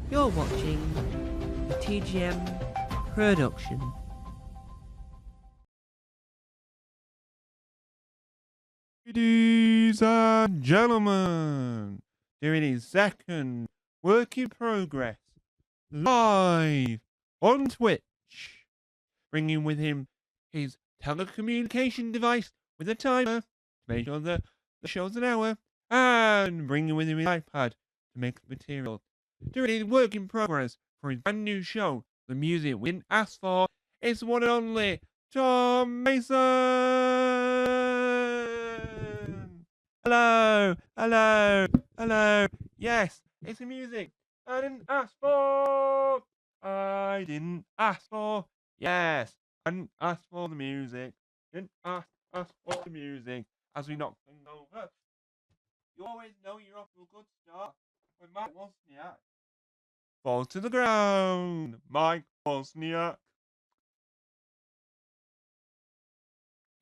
You're watching the TGM production. Ladies and gentlemen, doing his second work in progress live on Twitch, bringing with him his telecommunication device with a timer to make sure that the show's an hour, and bringing with him his iPad to make material. Doing his work in progress for his brand new show, the music we didn't ask for, is the one and only Tom Mason! Hello, hello, hello. Yes, it's the music I didn't ask for. I didn't ask for. Yes, I didn't ask for the music. Didn't ask for the music. As we knock things over, you always know you're off to a good start when Mike Wozniak falls to the ground. Mike Wozniak.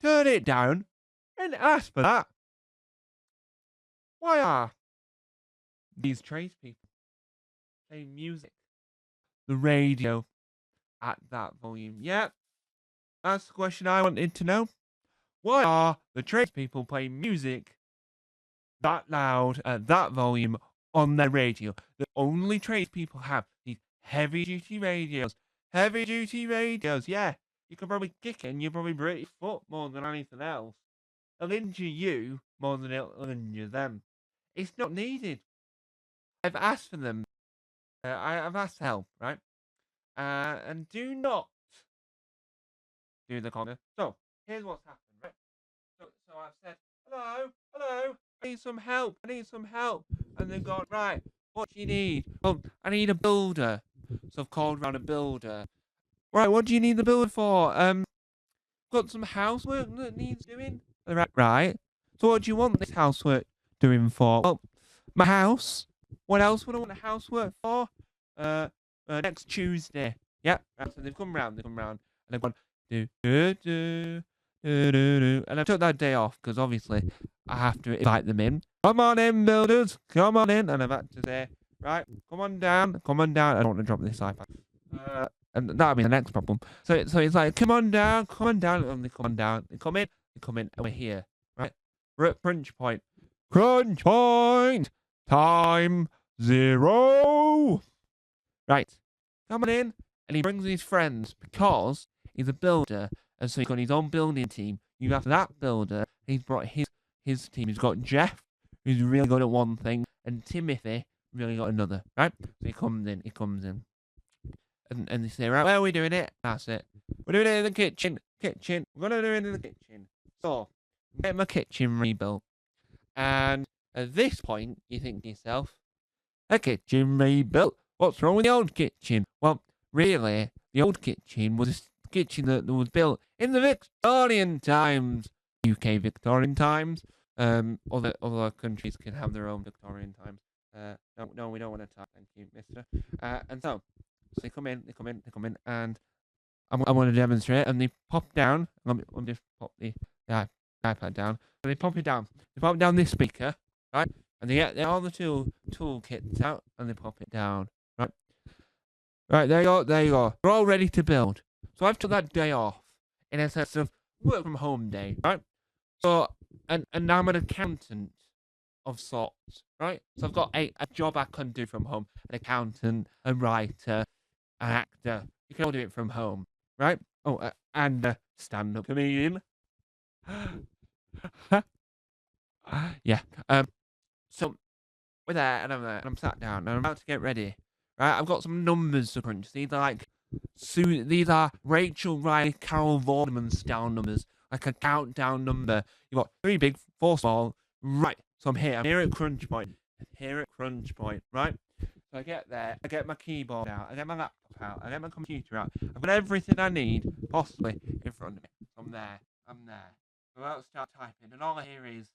Turn it down and ask for that. Why are these tradespeople playing music, the radio, at that volume? Yeah, that's the question I wanted to know. Why are the tradespeople playing music that loud at that volume on their radio? The only tradespeople have these heavy duty radios. Heavy duty radios, yeah. You can probably kick it and you probably break your foot more than anything else. It'll injure you more than it'll injure them. It's not needed. I've asked for them. I've asked for help, right? And do not do the corner. So, here's what's happened, right? So I've said, hello, hello, I need some help, I need some help. And they've gone, right, what do you need? Well, I need a builder. So I've called round a builder. Right, what do you need the builder for? Got some housework that needs doing. Right. So what do you want this housework doing for? Well, my house. What else would I want the housework for? Next Tuesday. Yep. Right, so they've come round, and they've gone do do do do do do, and I took that day off because obviously I have to invite them in. Come on in, builders. Come on in, and I've had to say, right, come on down, come on down. I don't want to drop this iPad. And that'll be the next problem. So it's like, come on down, and they come on down, they come in, and we're here, right? We're at crunch point. Crunch point! Time 0! Right, come on in, and he brings his friends because he's a builder, and so he's got his own building team. You have that builder, he's brought his team. He's got Jeff, who's really good at one thing, and Timothy, really got another, right? So he comes in. And they say, right, where are we doing it? That's it. We're doing it in the kitchen. We're going to do it in the kitchen. So, get my kitchen rebuilt. And at this point, you think to yourself, a kitchen rebuilt? What's wrong with the old kitchen? Well, really, the old kitchen was a kitchen that was built in the Victorian times. UK Victorian times. Other countries can have their own Victorian times. No, we don't want to talk. Thank you, mister. And so they come in, and I want to demonstrate, and they pop down. Let me just pop the iPad down. And they pop it down. They pop down this speaker, right? And they get all the toolkits out, and they pop it down, right? Right, there you go. We're all ready to build. So I've took that day off in a sense of work from home day, right? So, and I'm an accountant of sorts, right? So I've got a job I can do from home, an accountant, a writer, an actor. You can all do it from home, right? Oh, and a stand-up comedian. Yeah. So we're there, and I'm there, and I'm sat down, and I'm about to get ready. Right, I've got some numbers to crunch. These are Rachel Riley, Carol Vorderman style numbers, like a countdown number. You've got 3 big, 4 small. Right. So I'm here at crunch point. Right? So I get there, I get my keyboard out, I get my laptop out, I get my computer out. I've got everything I need, possibly, in front of me. So I'm there. I'm about to start typing, and all I hear is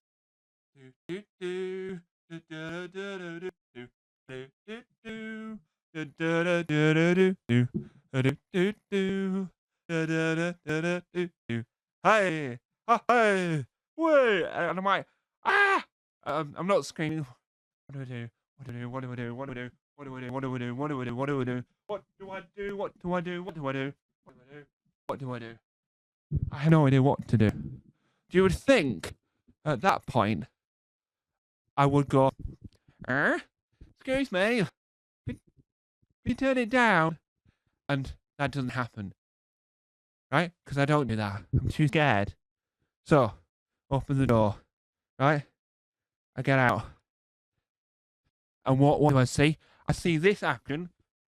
do do do do do do do do do do do do do do do do. Hey, hey, wait! And I'm like, ah! I'm not screaming. What do I do? What do I do? What do I do? What do I do? What do I do? What do I do? What do I do? What do I do? What do I do? What do I do? What do I do? I have no idea what to do. You would think at that point I would go, excuse me, can you turn it down? And that doesn't happen, right? Because I don't do that. I'm too scared. So, open the door, right? I get out. And what do I see? I see this action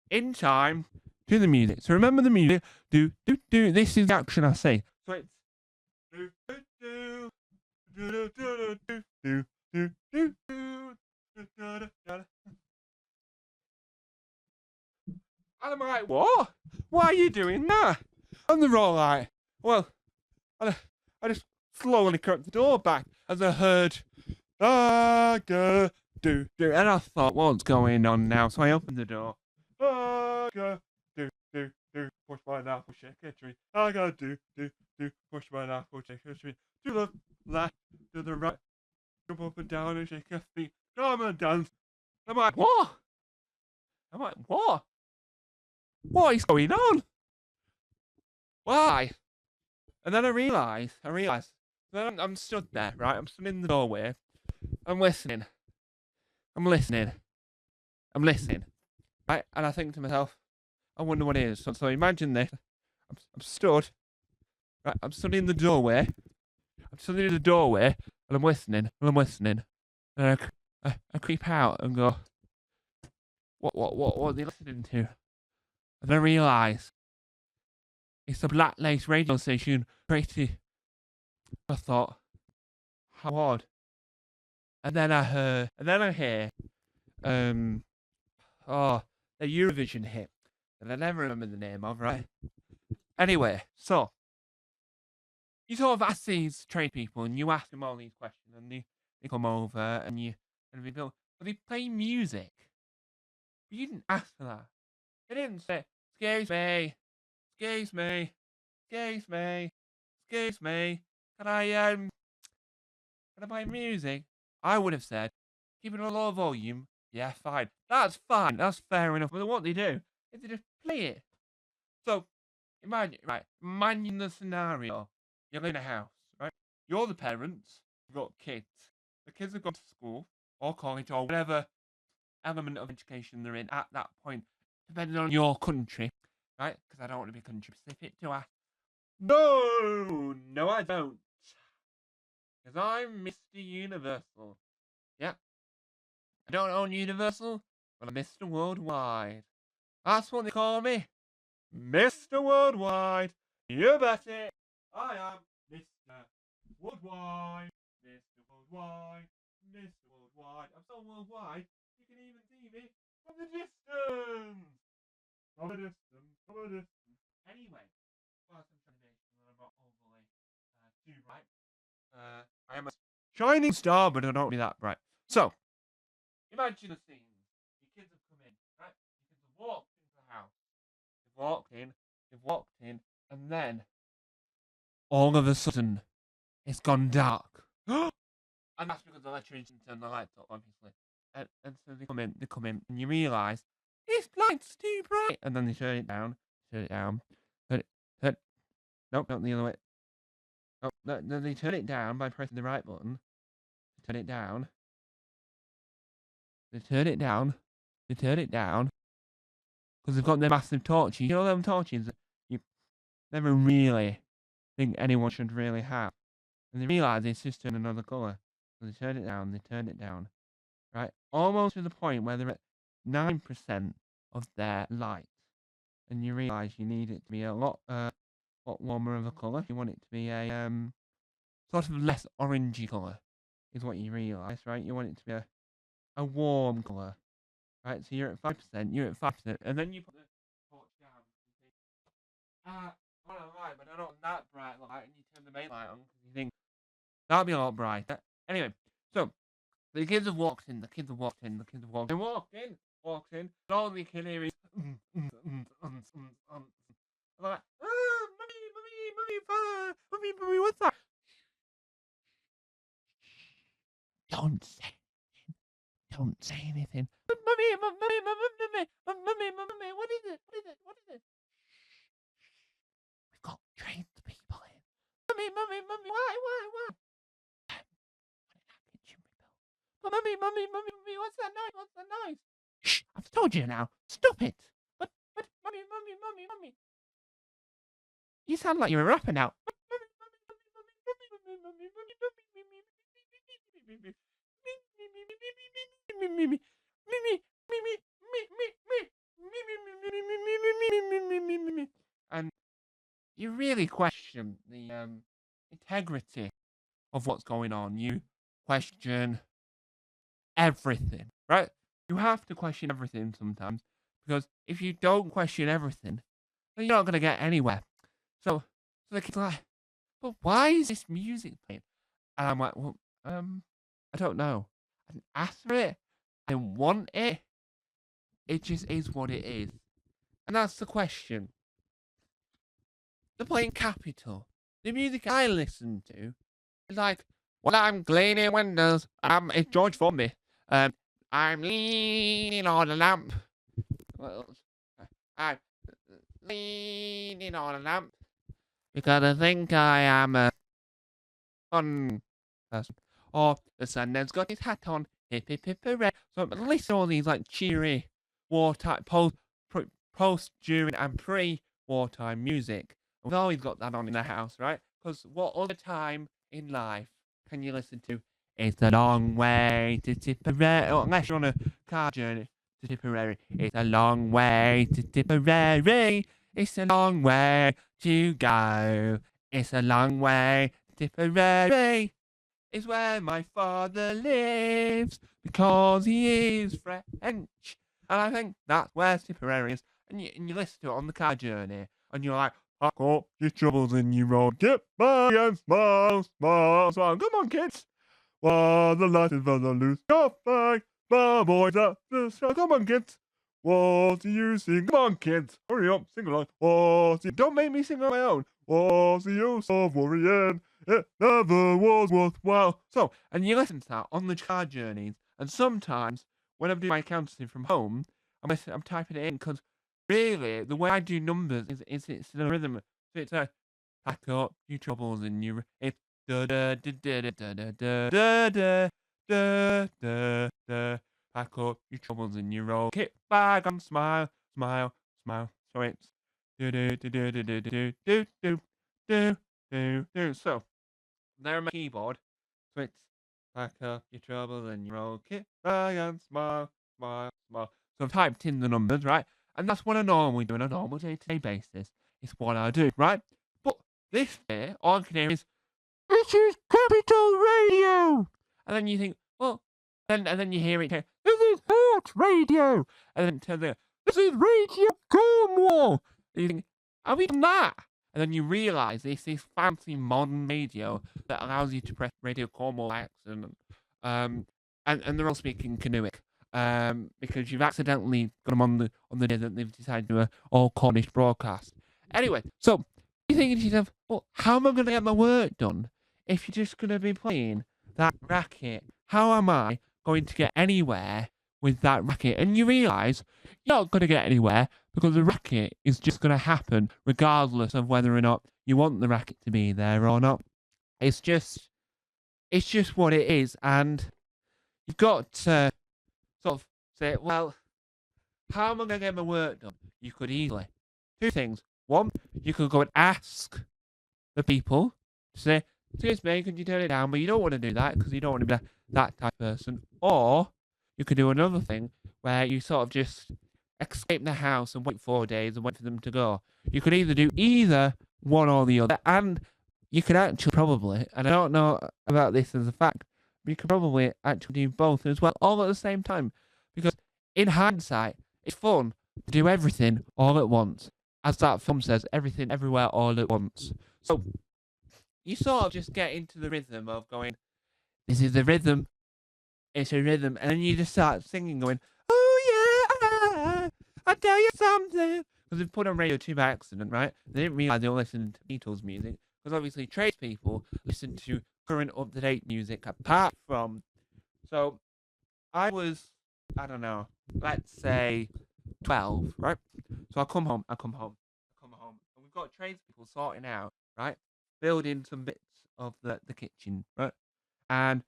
in time to the music. So remember the music. Do, do, do. This is the action I see. So it's do, do, do, do, do, do, do, do, do, do, do, do, do. And I'm like, what? Why are you doing that? And they're all like, well, I just slowly crept the door back as I heard, do, do. And I thought, what's going on now? So I opened the door. Do, do, do. Push my apple, shake a tree. I gotta do, do, do. Push my apple, shake a tree. To the left, to the right. Jump up and down and shake your feet. Come and dance. I'm like, what? What is going on? Why? And then I realised, then I'm stood there, right? I'm stood in the doorway. I'm listening, right? And I think to myself, I wonder what it is. So imagine this. I'm stood, right? I'm stood in the doorway. And I'm listening. And I creep out and go, what are they listening to? And I realise it's a Black Lace radio station. Pretty. I thought, how odd. And then I hear, the Eurovision hit that I never remember the name of, right? Anyway, so you sort of ask these trade people, and you ask them all these questions, and they come over, and they go, but they play music. But you didn't ask for that. They didn't say, excuse me, can I play music? I would have said, keep it on a low volume. Yeah, fine. That's fine. That's fair enough. But what they do is they just play it. So, imagine the scenario. You're in a house, right? You're the parents. You've got kids. The kids have gone to school or college or whatever element of education they're in at that point, depending on your country, right? Because I don't want to be country specific, do I? No, I don't. Because I'm Mr. Universal. Yeah. I don't own Universal, but I'm Mr. Worldwide. That's what they call me. Mr. Worldwide. You bet it. I am Mr. Worldwide. Mr. Worldwide. Mr. Worldwide. I'm so worldwide, you can even see me from the distance. Anyway, whilst I'm trying to make sure I'm not overly too bright, I am a shining star, but I don't be that bright. So, imagine the scene. Your kids have come in, right? Your kids have walked into the house. They've walked in, and then all of a sudden, it's gone dark. And that's because the electrician turned the lights up, obviously. And so they come in, and you realise, this light's too bright. And then they turn it down. Nope, not the other way. Oh, no, they turn it down by pressing the right button. Turn it down. They turn it down. Because they've got their massive torches. You know them torches that you never really think anyone should really have. And they realise it's just turned another colour. So they turn it down. Right? Almost to the point where they're at 9% of their light. And you realise you need it to be a lot warmer of a colour. You want it to be a sort of less orangey colour, is what you realise, right? You want it to be a warm colour. Right, so you're at 5%, and then you put the torch down. You think, I want a light, but I don't want that bright light, and you turn the main light on because you think that'll be a lot brighter. Anyway, so the kids have walked in, and all the kid here is like, mummy, what's that? Don't say don't say anything. Mummy, mummy, mummy, what is it? What is it? What is it? We've got trained people in. Mummy, why? Kitchen rebuilt. Mummy, what's that noise? What's that noise? Shh, I've told you now. Stop it. But, mummy. You sound like you're a rapper now. And you really question the integrity of what's going on. You question everything, right? You have to question everything sometimes, because if you don't question everything, then you're not going to get anywhere. So the kid's like, but why is this music playing? And I'm like, well, I don't know. I didn't ask for it. I didn't want it. It just is what it is. And that's the question. They're playing Capital. The music I listen to is like, when I'm cleaning windows, it's George Formby. I'm leaning on a lamp. What else? I'm leaning on a lamp because I think I am a fun person. Or the Sundance got his hat on, hip hooray. So listen to all these like cheery wartime, post, during, and pre-wartime music. We've always got that on in the house, right? Because what other time in life can you listen to? It's a long way to Tipperary, unless you're on a car journey to Tipperary. It's a long way to Tipperary. It's a long way to go. It's a long way to Tipperary. It's where my father lives because he is French. And I think that's where Tipperary is. And you listen to it on the car journey, and you're like, pack up your troubles in your road. Get by and smile. Come on, kids. While the light is on the loose, your flag, my boys up the sky. Come on, kids. What do you sing? Come on, kids. Hurry up, sing along. Don't make me sing on my own. What's the use of worrying? It never was worthwhile. So, and you listen to that on the car journeys, and sometimes when I'm doing my accounting from home, I'm typing it in, because really the way I do numbers is it's in a rhythm. So it's a pack up your troubles and your it's da da da da da da da da da da da. Pack up your troubles and your roll. Kick back and smile. So it's do do do do do do do do do do do. So there on my keyboard. So it's pack up your troubles and your roll. Kick back and smile. So I've typed in the numbers, right? And that's what I normally do on a normal day-to-day basis. It's what I do, right? But this day, all I can hear is, this is Capital Radio! And then you think, well, and then you hear it here, this is Hot Radio! And then it turns out, this is Radio Cornwall! And you think, are we done that? And then you realise this is fancy modern radio that allows you to press Radio Cornwall by accident. And they're all speaking Canuic. Because you've accidentally got them on the day that they've decided to do an all Cornish broadcast. Anyway, so you're thinking to yourself, well, how am I going to get my work done if you're just going to be playing that racket? How am I going to get anywhere with that racket? And you realise you're not going to get anywhere because the racket is just going to happen regardless of whether or not you want the racket to be there or not. It's just what it is, and you've got to sort of say, well, how am I going to get my work done? You could easily. Two things. One, you could go and ask the people to say, excuse me, could you turn it down? But you don't want to do that because you don't want to be that type of person. Or you could do another thing where you sort of just escape the house and wait 4 days and wait for them to go. You could either do either one or the other. And you could actually probably, and I don't know about this as a fact, but you could probably actually do both as well, all at the same time. Because in hindsight, it's fun to do everything all at once. As that film says, everything, everywhere, all at once. So you sort of just get into the rhythm of going, this is the rhythm, it's a rhythm, and then you just start singing, going, oh yeah, I'll tell you something. Because they've put on Radio 2 by accident, right? They didn't realise they were listening to Beatles music, because obviously tradespeople listen to current up-to-date music apart from. So I was, I don't know, let's say 12, right? So I come home, and we've got tradespeople sorting out, right? Building some bits of the kitchen, right? And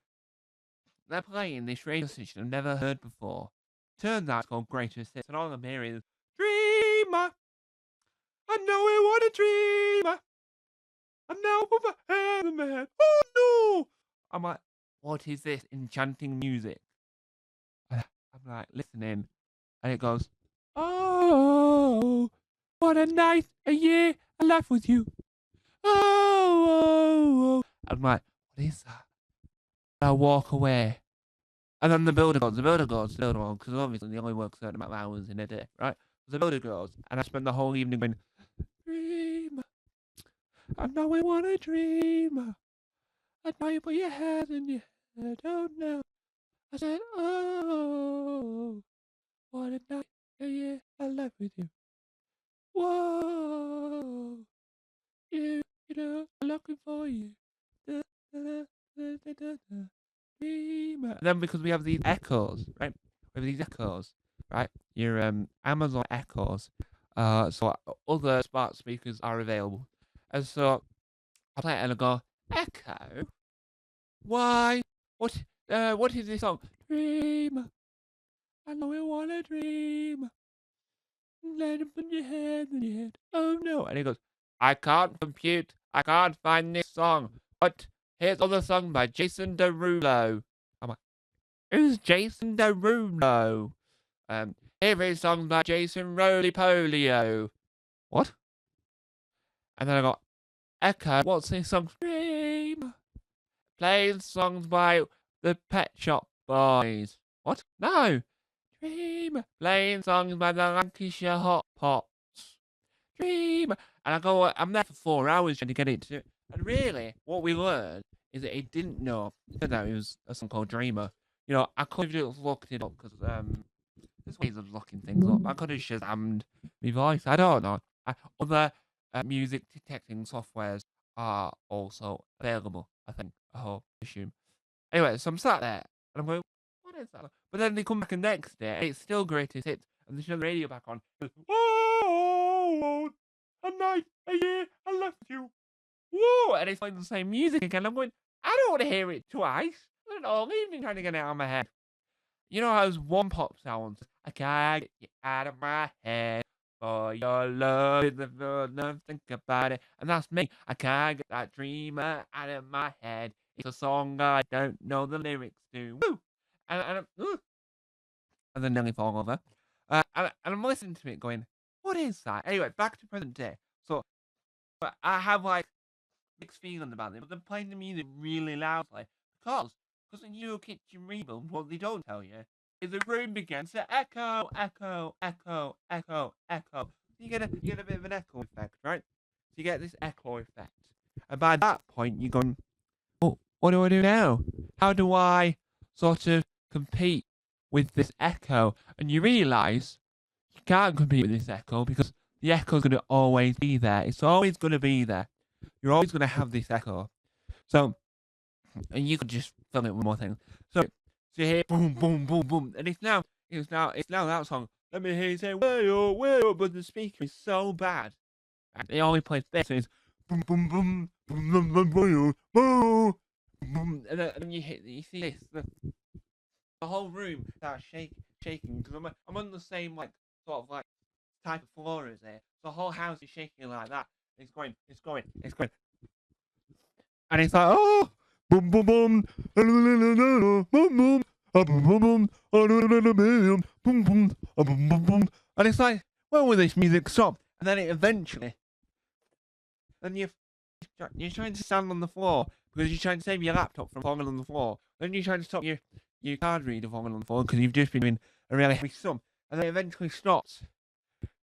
they're playing this radio station I've never heard before. Turns out it's called Greatest Hits, and all I'm hearing is, Dreamer, I know we want a dreamer, and now put my hand in my head, oh no! I'm like, what is this enchanting music? And I'm like, listening, and it goes, oh, what a night, a year, a life with you. Oh, oh, oh. I'm like, what is that? I walk away. And then the builder goes, because obviously they only work a certain amount of hours in a day, right? The builder goes, and I spend the whole evening going, dreamer, I know I want a dreamer. I know you put your head in your head, oh no. I said, oh, what a night, a year, I life with you. Whoa, you know, I'm looking for you. Da, da, da, da, da, da. Dreamer. And then because we have these echoes, right? We have these echoes, right? Your Amazon echoes. So other smart speakers are available. And so I play it and I go, Echo? Why? What is this song? Dreamer. I know you want a dream. Let it put your head in your head. Oh no. And he goes, I can't compute. I can't find this song. But here's another song by Jason Derulo. I'm like, who's Jason Derulo? Here is song by Jason Roly Polio. What? And then I got, Echo, what's this song? Dream. Playing songs by the Pet Shop Boys. What? No. Dream. Playing songs by the Lancashire Hot Pots. Dream. And I go, I'm there for 4 hours trying to get it to. And really, what we learned is that he didn't know. It turned out it was a song called Dreamer. You know, I could have just looked it up because there's ways of looking things up. I could have Shazammed my voice. I don't know. Other music detecting softwares are also available, I think. I hope, assume. Anyway, so I'm sat there and I'm going, what is that? But then they come back the next day and it's still Greatest Hits and they turn the radio back on. Whoa, a night, a year, I left you. Whoa, and it's like the same music again. I'm going, I don't want to hear it twice. I spent all evening trying to get it out of my head. You know how there's one pop sound? I can't get you out of my head. For your love is the love, think about it. And that's me. I can't get that dreamer out of my head. It's a song I don't know the lyrics to. Woo! And then nearly fall over. And I'm listening to it going, what is that? Anyway, back to present day. So, but I have like mixed feelings about it, but they're playing the music really loudly because in your kitchen rebuild, what they don't tell you is the room begins to echo, echo, echo, echo, echo. You get a bit of an echo effect, right? So you get this echo effect, and by that point you're going, oh, what do I do now? How do I sort of compete with this echo? And you realise you can't compete with this echo because the echo's going to always be there. It's always going to be there. You're always going to have this echo. So, and you could just fill it with more things. So you hear boom, boom, boom, boom, and it's now that song. Let me hear you say way up, but the speaker is so bad. And it only plays this. So it's boom, boom, boom, boom, boom, boom, boom, boom, boom, and then you see this. The whole room starts shaking because I'm on the same like sort of like type of floor as it. The whole house is shaking like that. It's going. And it's like, oh, boom, boom, boom, boom, boom, boom, boom, boom, boom. And it's like, when will this music stop? And then it eventually, and you're trying to stand on the floor because you're trying to save your laptop from falling on the floor. Then you're trying to stop your card reader falling on the floor because you've just been doing a really heavy sum. And then it eventually stops.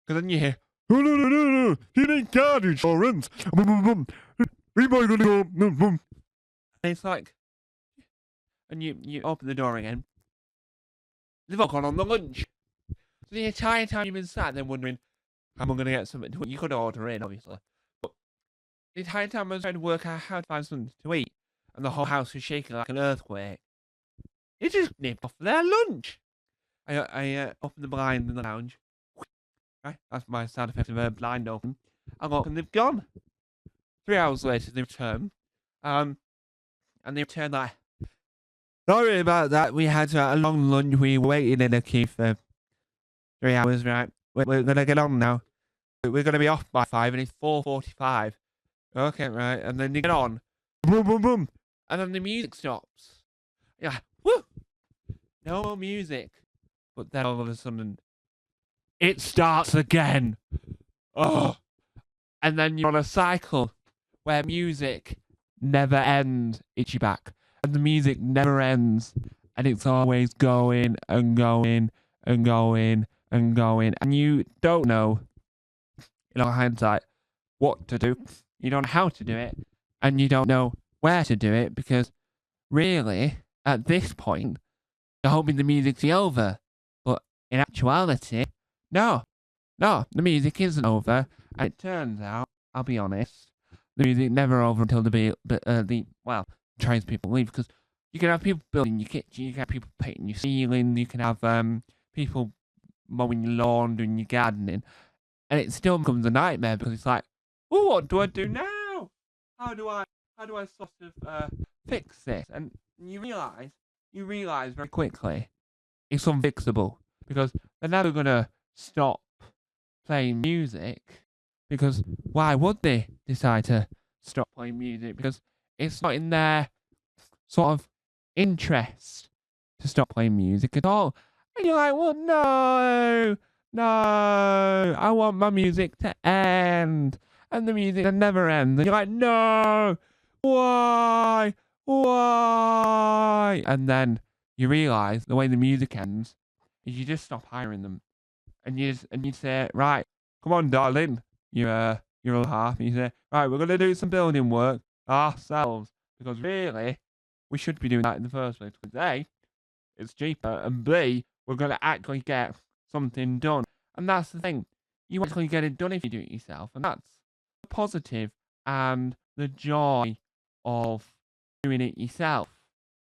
Because then you hear, oh, no, you need card insurance. Boom, boom, boom. We might gonna go. Boom, boom. And it's like, and you open the door again. They've all gone on the lunch. So the entire time you've been sat there wondering, how am I going to get something to eat? You could order in, obviously. But the entire time I was trying to work out how to find something to eat. And the whole house was shaking like an earthquake. They just nipped off their lunch. I opened the blind in the lounge. Right, that's my sound effect of a blind open. I look and they've gone. 3 hours later, they return. And they return like, sorry about that. We had a long lunch. We waited in a queue for 3 hours. Right, we're gonna get on now. We're gonna be off by 5, and it's 4:45. Okay, right, and then you get on, boom, boom, boom, and then the music stops. Yeah, woo, no more music. But then all of a sudden, it starts again. Oh, and then you're on a cycle where music never ends. Itchy back, and the music never ends, and it's always going and going and going and going, and you don't know, in hindsight, what to do. You don't know how to do it, and you don't know where to do it, because really, at this point, you're hoping the music's over. But in actuality, no, the music isn't over, and it turns out, I'll be honest, the music never over until the tradespeople leave, because you can have people building your kitchen, you can have people painting your ceiling, you can have people mowing your lawn, doing your gardening, and it still becomes a nightmare, because it's like, oh, what do I do now? How do I sort of fix this? And you realize very quickly it's unfixable, because they're never gonna stop playing music, because why would they decide to stop playing music? Because it's not in their sort of interest to stop playing music at all. And you're like, well, no, I want my music to end. And the music never ends. And you're like, no, why? And then you realise the way the music ends is you just stop hiring them. And you say, right, come on, darling, you're a half. And you say, right, we're going to do some building work ourselves. Because really, we should be doing that in the first place. Because A, it's cheaper. And B, we're going to actually get something done. And that's the thing. You actually get it done if you do it yourself. And that's the positive and the joy of doing it yourself,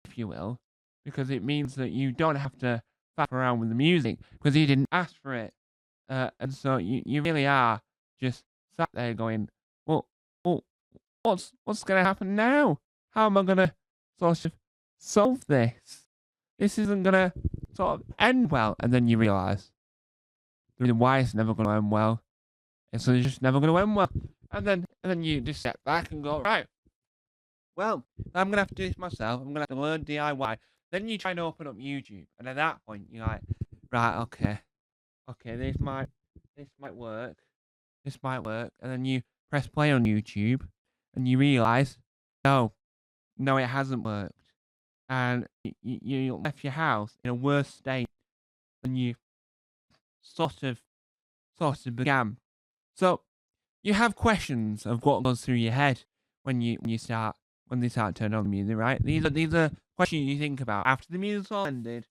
if you will. Because it means that you don't have to faff around with the music, because you didn't ask for it. And so you really are just sat there going, well, what's going to happen now? How am I going to sort of solve this? This isn't going to sort of end well. And then you realise the reason why it's never going to end well. It's just never going to end well. And then you just step back and go, right, well, I'm going to have to do this myself. I'm going to have to learn DIY. Then you try and open up YouTube. And at that point, you're like, right, okay, this might work. This might work. And then you press play on YouTube. And you realise, no, it hasn't worked. And you left your house in a worse state than you sort of began. So you have questions of what goes through your head when they start turning on the music, right? These are questions you think about after the music's all ended.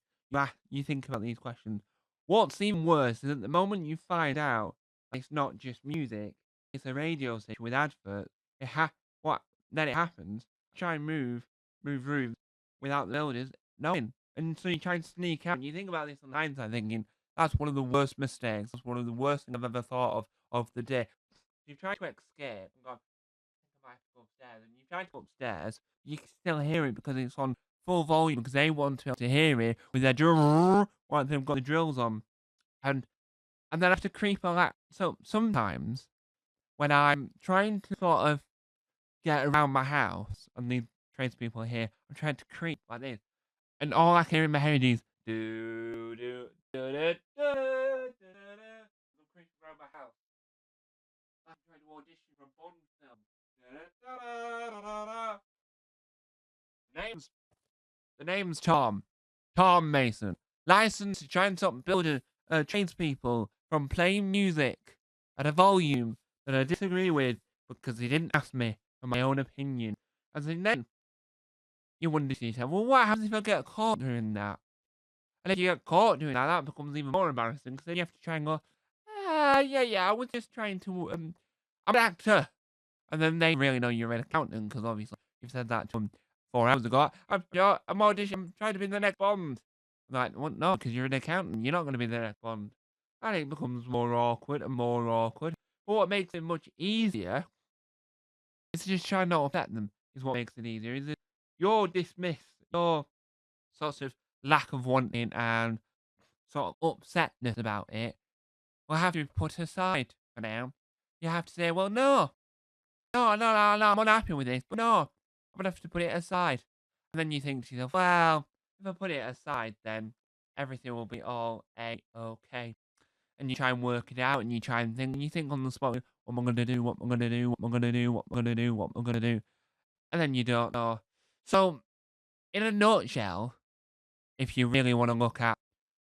You think about these questions. What's even worse is at the moment you find out it's not just music, it's a radio station with adverts. Then it happens. Try and move rooms without the builders knowing, and so you try and sneak out. And you think about this on hindsight, thinking that's one of the worst mistakes. That's one of the worst things I've ever thought of the day. You try to escape and go, I have to go upstairs, and you try to go upstairs, you can still hear it because it's on full volume, because they want to be able to hear it with their drill, once they've got the drills on, and then I have to creep on that. So sometimes when I'm trying to sort of get around my house and the tradespeople are here, I'm trying to creep like this, and all I can hear in my head is do do do do do. I'm creeping around my house. I'm trying to audition for a Bond film. The name's Tom Mason. Licensed to try and stop building tradespeople from playing music at a volume that I disagree with, because he didn't ask me for my own opinion. And then you wonder to yourself, well, what happens if I get caught doing that? And if you get caught doing that, that becomes even more embarrassing, because then you have to try and go, yeah, I was just trying to, I'm an actor. And then they really know you're an accountant, because obviously you've said that to them 4 hours ago. I'm auditioning. I'm trying to be the next Bond. I'm like, well, no, because you're an accountant. You're not going to be the next Bond. And it becomes more awkward and more awkward. But what makes it much easier is to just try not to upset them. Is what makes it easier. Is it you're dismissed. Your sort of lack of wanting and sort of upsetness about it will have to be put aside for now. You have to say, well, no, I'm unhappy with this, but no, I'm gonna have to put it aside. And then you think to yourself, well, if I put it aside, then everything will be all okay. And you try and work it out, and you try and think, and you think on the spot, what am I gonna do? What am I gonna do? What am I gonna do? What am I gonna do? What am I gonna do? And then you don't know. So, in a nutshell, if you really want to look at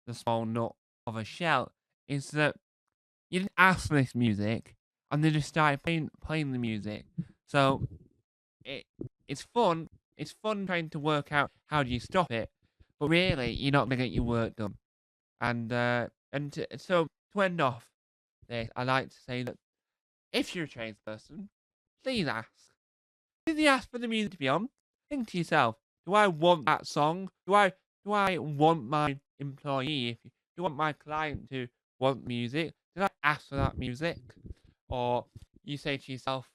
the small nut of a shell, is that you didn't ask for this music, and they just started playing the music. So it it's fun. It's fun trying to work out how do you stop it, but really you're not gonna get your work done. So to end off this, I like to say that if you're a tradesperson, please ask. Did you ask for the music to be on? Think to yourself: do I want that song? Do I want my employee? If you want my client to want music, did I ask for that music? Or you say to yourself,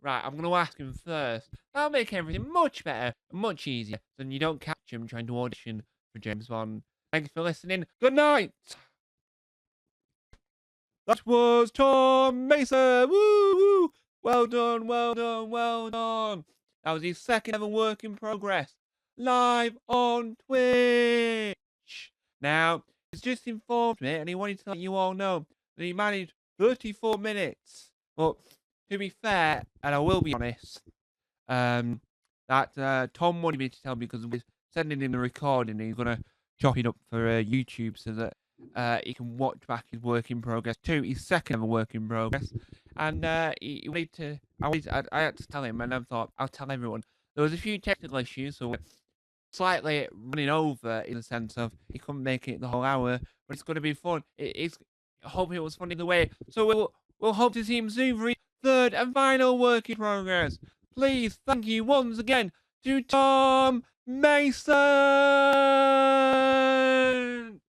right, I'm going to ask him first. That'll make everything much better and much easier than you don't catch him trying to audition for James Bond. Thanks for listening. Good night. That was Tom Mason. Woo woo. Well done, well done, well done. That was his second ever work in progress. Live on Twitch. Now, he's just informed me and he wanted to let you all know that he managed 34 minutes. But to be fair, and I will be honest, that Tom wanted me to tell me because we're sending him the recording and he's going to chop it up for YouTube so that he can watch back his work in progress too, his second ever work in progress. And he wanted to, I had to tell him, and I thought, I'll tell everyone. There was a few technical issues, so we're slightly running over in the sense of he couldn't make it the whole hour, but it's going to be fun. I hope it was fun either way. So we'll hope to see him soon for his third and final work in progress. Please, thank you once again to Tom Mason.